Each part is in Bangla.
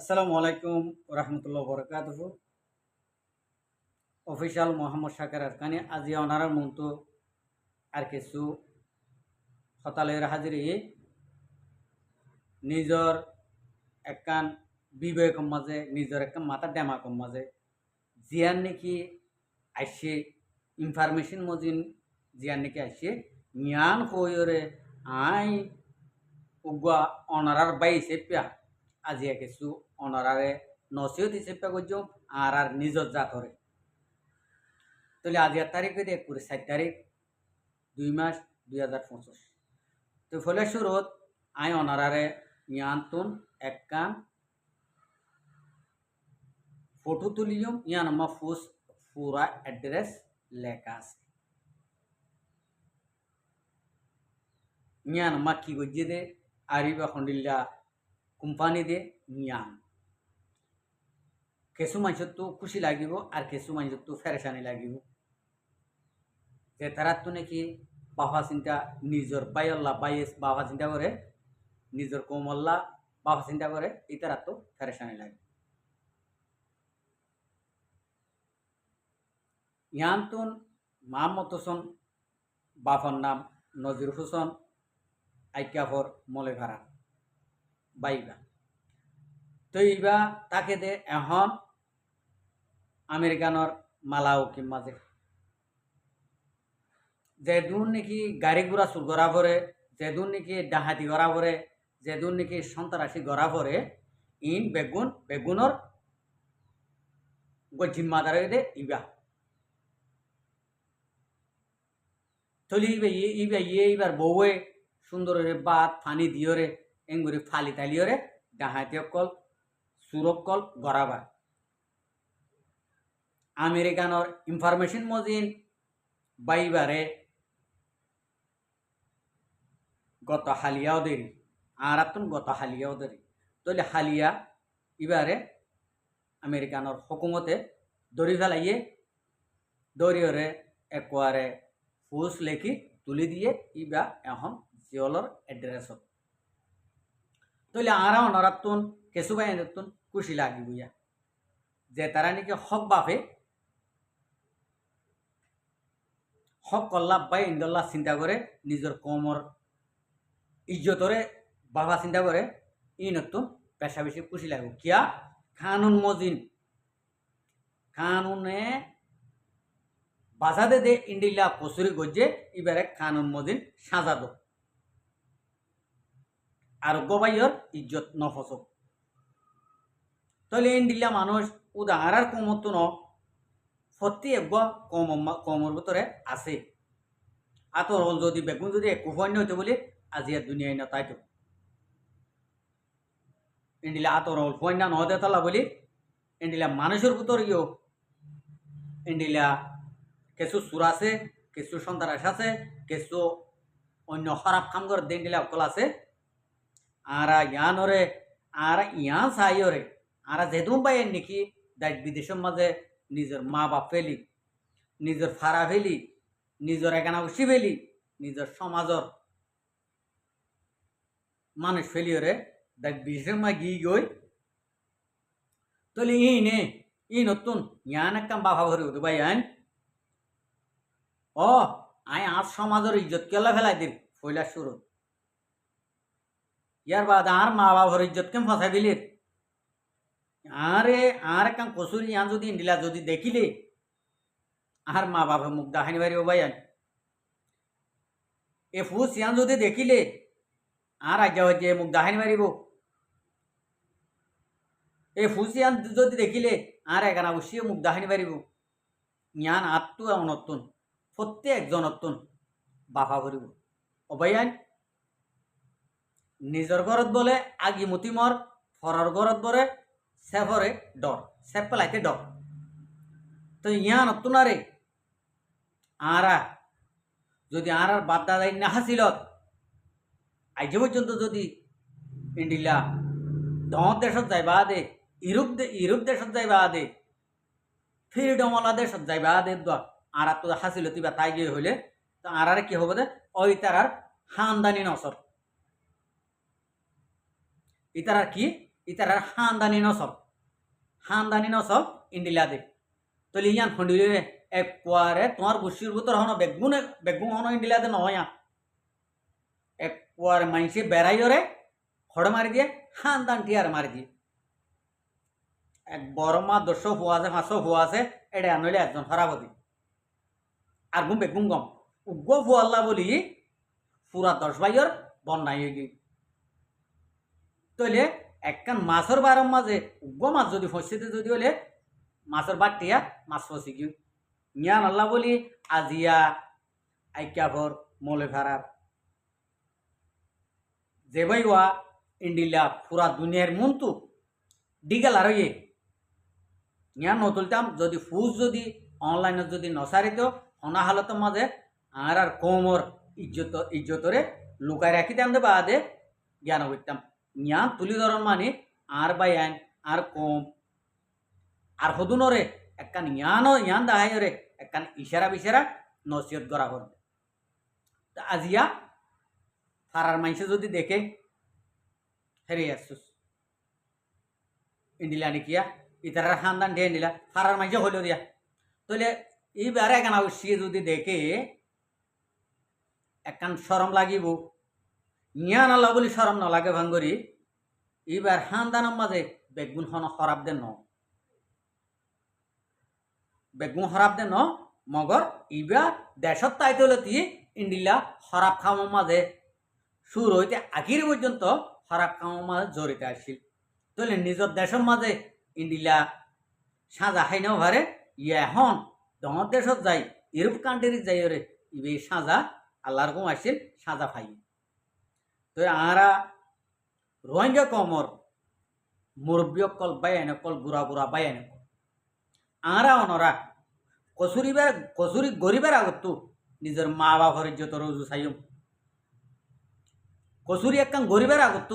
আসসালামু আলাইকুম রহমতুল্লাহ বরকাতহ অফিসিয়াল মোহাম্মদ শাকের আরকানি আজি অনারার মন্তু আর কিছু হতালের হাজিরি নিজর একখান বিবেকম মাঝে নিজর একখান মাথা ডেমাকম মাঝে জিয়ান নাকি আইসে ইনফরমেশন মজিন জিয়ান নাকি আইসে জ্ঞান হইরে আই উগা অনারার বাই সেপিয়া আজিয়া কিছু অনারারে নসিহত হিসেবে করছো আর নিজর জাতরে তাহলে আজিয়ার তারিখ হইতে 4 তারিখ 2 মাস 2025 তো ফলে শুরুত আই অনারারে ইয়ান্তুন একখান ফটো তুলিয়ম ইয়ান আমা পুরা অ্যাড্রেস লেখা আছে ইয়ান আমা কি গজ্জে দে আরিবা খন্ডিল্লা কোম্পানি দে ইয়ান কিছু মানুষের তো খুশি লাগিব আর কিছু মানুষের তো ফেরেশানি লাগিব যে তারা তো নাকি বাবা চিন্তা নিজের বাইল্লা বাইস বাবা চিন্তা করে নিজের কোমল্লা বাবা চিন্তা করে এই তারা তো ফেরেশানি লাগে ইয়ান্তুন মোহাম্মদ হোসেন বাফার নাম নজির হোসেন আইকাফর মলেভারা বাইবা তো এইবা তাকে দে এখন আমেরিকানর মালাউকি মাঝে যেদুন নাকি গাড়ি ঘোড়া চুর করা পরে যেদুন নাকি ডাহাতি করা পরে যেদুন নাকি সন্ত্রাসী করা পরে ইন বেগুনর জিম্মাদার দে ইবা তলি ইবা ইবার বউয়ে সুন্দর বাত ফানি দিয়রে এঙ্গুরি ফালি তালিয়রে ডাহাতি অকল সুরকল গড়াবা আমেরিকানর ইনফরমেশন মজিন বাইবারে গত হালিয়াও দেরি আর আতুন গত হালিয়াও দেরি তলে হালিয়া ইবারে আমেরিকানর হুকুমতে দড়ি ফেলাইয়ে দড়িয়রে একবারে ফুস লেখি তুলি দিয়ে ইবা এখন জিওলর এড্রেসত তলে আরা অনরাতুন কেসু বাই তুন খুশি লাগি বুঝা যে তারা নাকি হক বাপে হক কল্লা বাই ইন্দল্লা চিন্তা করে নিজের কমর ইজ্জতরে বাবা চিন্তা করে ই নতুন পেশা বেশি খুশি লাগবে কিয়া কানুন মজিন কানুনে বাজাদে দে ইন্ডিলা কসুরি গজ্জে এবারে কানুন মজিন সাজাদো আর গবাইয়র ইজ্জত নফসক তাহলে ইন্ডিলা মানুষ উদাহার কমত ন সত্যি একবার কমর ভিতরে আছে আতর হল যদি বেগুন যদি একু ফন্য হইতে বলি আজি আর দুনিয়ায় না তাই তো ইন্ডিলা আতর হল ফন্য নহদে তলা বলি ইন্ডিলা মানুষের ভিতর ইও ইন্ডিলা কিছু সুর আছে কিছু সন্ত্রাস আছে কিছু অন্য খারাপ কাম করে ইন্ডিলা অকল আছে আর ইয়ানরে আর ইয়ান চাইরে আর যেদুম পাইয়েন নাকি দেশ বিদেশের মাঝে নিজের মা বাপ ফেলি নিজের ফাড়া ফেলি নিজের একানা উসি ফেলি নিজের সমাজর মানুষ ফেলিওরে দেখ বিদেশের মা গিয়ে গই তলে ই নতুন ইয়ান একটা বাফা ভরে উঠে ভাই আইন ও আই আর সমাজের ইজ্জত কেলা ফেলাই দিল ফইলার শুরু ইয়ার বাদ আর মা বাবার ইজ্জত কেম ফসাই দিলি আরে আর একটা কসুর ইয়ান যদি ইন্ডিলা যদি দেখিলে আর মা বাবা মুখ দাহানি বাড়ি ও ভাইয়ান এ ফুস ইয়ান যদি দেখিলে আর আজ্ঞা হচ্ছে মুখ দাহানি মারিব এ ফুস ইয়ান যদি দেখিলে আর এখানে অবশ্যই মুখ দাহানি মারিব ইয়ান আত্মু নতুন প্রত্যেক জনতুন বাফা করিব ও ভাইয়ান নিজের ঘরত বলে আগিমতি মর ফরার ঘরত বলে সেফরে ডর সেফ পেলাইতে ডর তো ইয়া নতুন আরে আরা যদি আর বাদ দাদাই না হাসিলত আজ পর্যন্ত যদি ইন্ডিলা দমত দেশত যাইবা দে ইউরোপ দেশত যাইবা দে ফ্রিডমওয়ালা দেশত যাইবা দে আর তো হাসিলতি বা তাই গিয়ে হইলে তো আর কি হবো দে ওই তার খানদানি নসর ইতারা কি ইতারার হান্দানি নসব ইন্ডিলা দে তলি ইয়ান ফন্ডিলে এক কোয়ারে তোমার বসির ভিতর হন বেগুন হন ইন্ডিলা দে নহয় এক কোয়ারে মাইসে বেড়াইরে খড় মারি দিয়ে হান্দান টিয়ার মারি দিয়ে এক বড় মা 10 হওয়া আছে 500 হওয়া আছে এটা আনলে একজন হরাবতী আর গুম বেগুন গম উগ্র ফুয়াল্লা বলি পুরা 10 ভাইয়ের বন্যাই গিয়ে তইলে একখান মাছের বারম মাঝে উগ্র মাছ যদি ফসিতে যদি হলে মাছের বাটিয়া মাছ ফসি গিয়ে নিয়ান আল্লাহ বলি আজিয়া আইকাভর মলে ফারার যে ভাইয়া ইন্ডিলা পুরা দুনিয়ার মন্তু ডিগেল আর ইয়ে নিয়ান নতুলতাম যদি ফুজ যদি অনলাইনে যদি নসারিত অনা হালতের মাঝে আর কমর ইজ্জতরে লুকাই রাখি দেন বা দে জ্ঞান করতাম ইয়ান তুলি ধরন মানে আর বাই আইন আর কম আর হদুনরে একখান ইয়ান দাহাইরে একখান ইশারা বিশারা নসিহত করা করবে আজিয়া ফারার মাইসে যদি দেখে হেরে আসুস ইন্ডিলা নিকিয়া ইতারার খানদান ঢেয়ে নিলা ফারার মাইসে হইল দিয়া তাহলে এইবারে একখান আবশ্যিয়ে যদি দেখে একখান সরম লাগিব নিয়া নালা বলি সরম নালাগে ভাঙ্গরি এইবার খানদানের মাঝে বেগুন হন খরাব দেন বেগুন খরাব দেন মগর এইবার দেশত তাইতে হলে তি ইন্ডিলা খরাব খাওয়ার মাঝে সুর হইতে আখির পর্যন্ত খরাব খাওয়ার মাঝে জড়িত আসছিল তাহলে নিজের দেশের মাঝে ইন্ডিলা সাজা খাই নাও ভারে এখন দমর দেশত যাই ইউরোপ কান্ট্রি যাই রে ইবে সাজা আল্লাহর কম আসছিল সাজা ফাই তো আরা রোহিঙ্গা কমর মুরব্বী কল বাইন কল গুড়া গুড়া বাইন আরা অনরা কসুরি গরিবের আগত নিজের মা বাবার ইজ্জত রোজু চাইম কসুরি একখান গরিবের আগত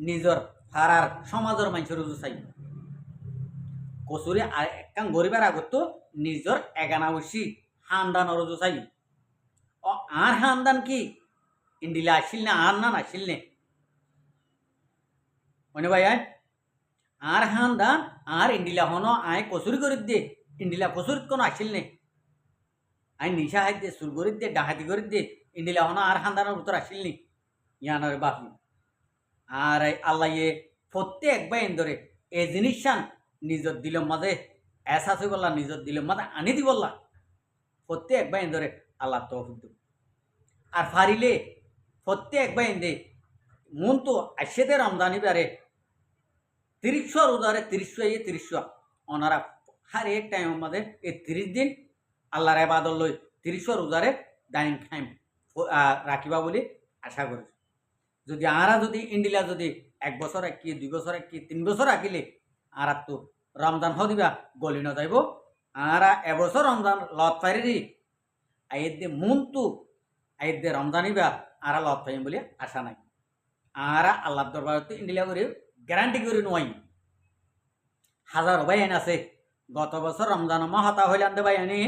নিজের ফারার সমাজের মানুষের রোজু চাই কসুরি একখান গরিবের আগত নিজের এগানাবসী হানদান রোজু চাই ও আর হানদান কি ইন্ডিলা আসিল না আর না আসিল নে মনে ভাই আর হানদান আর ইন্ডিলা হন আয় কসুরি করিত দে ইন্ডিলা কসুরিত কোনো আসিল নে আই নিশা হাইত দে সুর করিত দে ডাকাতি করিত দে ইন্ডিলা হন আর হানদানের উত্তর আসিল নি ইয়ানোর বাপি আর আল্লাহ প্রত্যেক বাইন ধরে এই জিনিসান নিজের দিলের মাঝে এসাস বললা নিজের দিলের মাঝে আনি দি বললা প্রত্যেক বাইন ধরে আল্লাহ তৌফিক আর ফারিলে প্রত্যেক বাইন দে মন তো আসে রমজানি বারে 30 রোজারে 30 ওনারা হার এক টাইমের মাঝে এই 30 দিন আল্লাহর ইবাদত লই 30 রোজারে ডাইনিং খাইম রাখিবা বলে আশা করি যদি আরা যদি ইন্ডিলা যদি 1 বছর কি 2 বছর কি 3 বছর রাখিলে আর তো রমজান হদিবা গলি না যাইব আরা এবছর রমজান লত পারি আইদ দে মন্তু আইদ দে রমজানিবা আরা লত পাইম বলে আশা নাই আরা আল্লাহ দরবারতে ইন্ডিলা করে গ্যারান্টি করে নয় হাজার বাইন আছে গত বছর রমজান মা হতা হইলাম দে বাইনি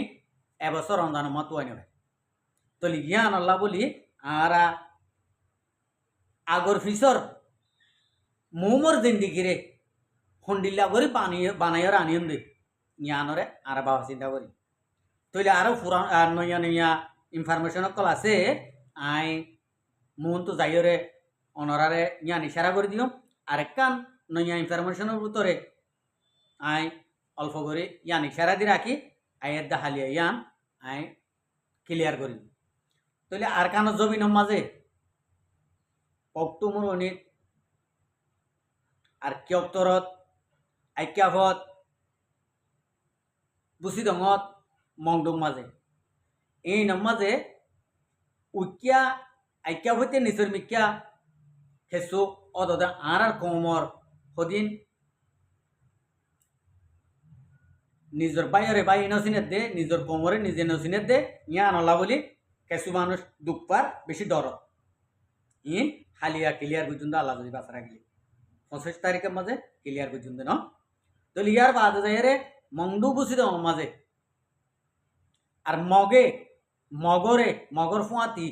এবছর রমজান মা তো আনি ভাই তো লিয়ান আল্লাহ বলি আরা আগর ফিসর মোমর জিন্দিগিরে হন্ডিল্লা করে বানাইয়ার আনিয়ন দে ইয়ানরে আর বাবা চিন্তা করি তৈলে আরো পুরান নয়া নয়া ইনফরমেশন কল আছে আই মন তো যাইরে অনরারে ইয়ান ইশারা করে দিও আর একখান নয়া ইনফরমেশনের ভিতরে আই অল্প করে ইয়ান ইশারা দিয়ে রাখি আইয়ের দেখালিয়া ইয়ান আই ক্লিয়ার করি তৈলে আর কানো জমিনের মাঝে অক্টোবর অনিত আর কিয়ক্তরত আইক্যাভত বুসিদঙত মংডুং মাঝে এই মাঝে উইকিয়া আইক্যাভতে নিচর মিকিয়া হেসু অদা আর কমর সদিন নিজের বাইরে বাই নসিনের দে নিজের কোমরে নিজে নসিনের দে ইয়া নলা বলি কিছু মানুষ দুঃখ পার বেশি ডর ইন হালিয়া ক্লিয়ার পর্যন্ত আল্লাহ যদি বাঁচা রাখলি 25 তারিখের মাঝে ক্লিয়ার পর্যন্ত ন তো লিয়ার বাদ যাই মংডু বুঝি দাও মাঝে আর মগর ফুয়াতি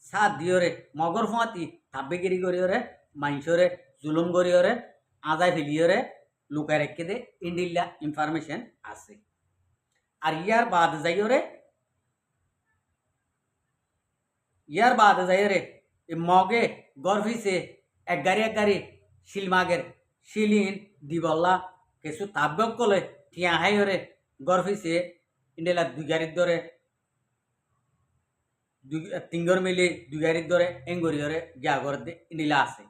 সাত দিওরে মগর ফুয়াতি তাব্বেগিরি করিওরে মাইসরে জুলুম করিওরে আজাই ফেলিওরে লুকায় রেখে দে ইন্ডিল্লা ইনফরমেশন আছে। আর ইয়ার বাদ যাইরে মগে গর্ভিসে এক গাড়ি শিলমাগের শিলিন দিবল্লা কিছু তাব্যক কলে টিয়া হাইরে গর্ভিসে ইন্ডিলা দুই গাড়ির ধরে তিনগর মিলি দুই গাড়ির ধরে এঙ্গরিয়রে গিয়াগর ইন্ডিলা আছে।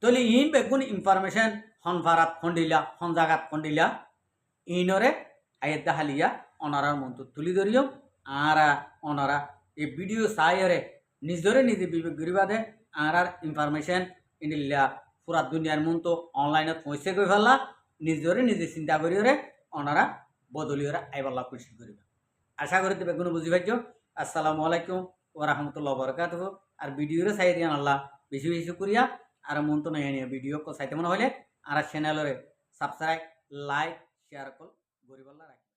তলে ইন বেগুন ইনফরমেশন হন ভারাত খন্ডিলা হন জাগাত খন্ডিলা ইনরে আয়েদা হালিয়া অনারার মন্ত তুলি ধরিও আর অনারা এই ভিডিও সাইরে নিজরে নিজে বিবেক গরিবাদে আর ইনফরমেশন ইন্ডিলা পুরা দুনিয়ার মন্ত অনলাইনত পৌঁছে গই ফেললা নিজরে নিজে চিন্তা করিওরে অনারা বদলিওরা আইবাল্লা কোশিশ করিবা। আশা করি বেগুন বুঝি পাইছো। আসসালামু আলাইকুম ওয়া রাহমাতুল্লাহি ওয়া বারাকাতুহু। আর ভিডিওরে চাই দিয়ান আল্লাহ বেশি বেশি করিয়া আর মন তো নাই নিয়ে ভিডিও কো চাইতে মনে হলে আর চ্যানেলরে সাবস্ক্রাইব লাইক শেয়ার কল গরিবাল্লা রাখি।